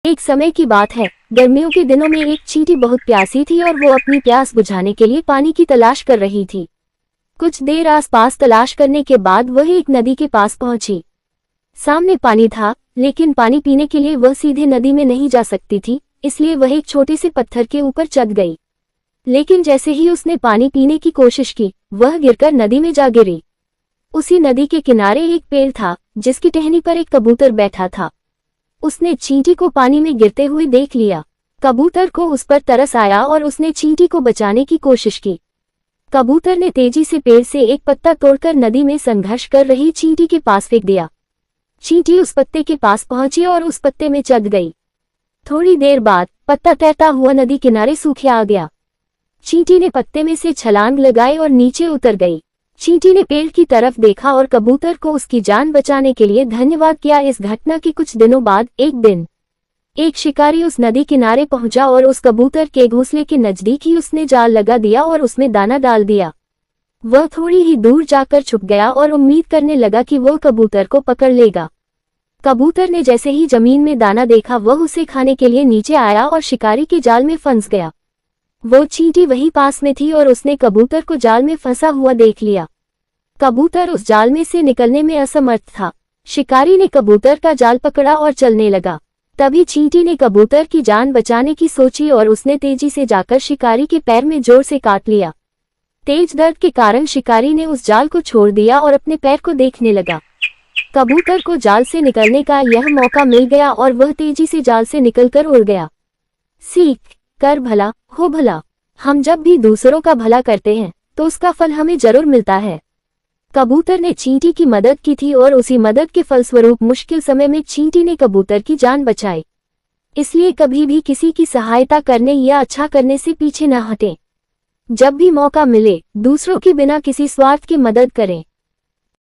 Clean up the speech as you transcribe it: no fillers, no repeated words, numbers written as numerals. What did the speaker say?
एक समय की बात है, गर्मियों के दिनों में एक चींटी बहुत प्यासी थी और वो अपनी प्यास बुझाने के लिए पानी की तलाश कर रही थी। कुछ देर आसपास तलाश करने के बाद वह एक नदी के पास पहुंची। सामने पानी था, लेकिन पानी पीने के लिए वह सीधे नदी में नहीं जा सकती थी, इसलिए वह एक छोटे से पत्थर के ऊपर चढ़ गई। लेकिन जैसे ही उसने पानी पीने की कोशिश की, वह गिरकर नदी में जा गिरी। उसी नदी के किनारे एक पेड़ था, जिसकी टहनी पर एक कबूतर बैठा था। उसने चींटी को पानी में गिरते हुए देख लिया। कबूतर को उस पर तरस आया और उसने चींटी को बचाने की कोशिश की। कबूतर ने तेजी से पेड़ से एक पत्ता तोड़कर नदी में संघर्ष कर रही चींटी के पास फेंक दिया। चींटी उस पत्ते के पास पहुंची और उस पत्ते में चढ़ गई। थोड़ी देर बाद पत्ता तैरता हुआ नदी किनारे सूखे आ गया। चींटी ने पत्ते में से छलांग लगाई और नीचे उतर गई। चींटी ने पेड़ की तरफ देखा और कबूतर को उसकी जान बचाने के लिए धन्यवाद किया। इस घटना के कुछ दिनों बाद एक दिन एक शिकारी उस नदी किनारे पहुंचा और उस कबूतर के घोंसले के नजदीक ही उसने जाल लगा दिया और उसमें दाना डाल दिया। वह थोड़ी ही दूर जाकर छुप गया और उम्मीद करने लगा कि वह कबूतर को पकड़ लेगा। कबूतर ने जैसे ही जमीन में दाना देखा, वह उसे खाने के लिए नीचे आया और शिकारी के जाल में फंस गया। वो चींटी वहीं पास में थी और उसने कबूतर को जाल में फंसा हुआ देख लिया। कबूतर उस जाल में से निकलने में असमर्थ था। शिकारी ने कबूतर का जाल पकड़ा और चलने लगा। तभी चींटी ने कबूतर की जान बचाने की सोची और उसने तेजी से जाकर शिकारी के पैर में जोर से काट लिया। तेज दर्द के कारण शिकारी ने उस जाल को छोड़ दिया और अपने पैर को देखने लगा। कबूतर को जाल से निकलने का यह मौका मिल गया और वह तेजी से जाल से निकलकर उड़ गया। सीख कर भला हो भला। हम जब भी दूसरों का भला करते हैं तो उसका फल हमें जरूर मिलता है। कबूतर ने चींटी की मदद की थी और उसी मदद के फलस्वरूप मुश्किल समय में चींटी ने कबूतर की जान बचाई। इसलिए कभी भी किसी की सहायता करने या अच्छा करने से पीछे न हटें। जब भी मौका मिले, दूसरों की बिना किसी स्वार्थ की मदद करें।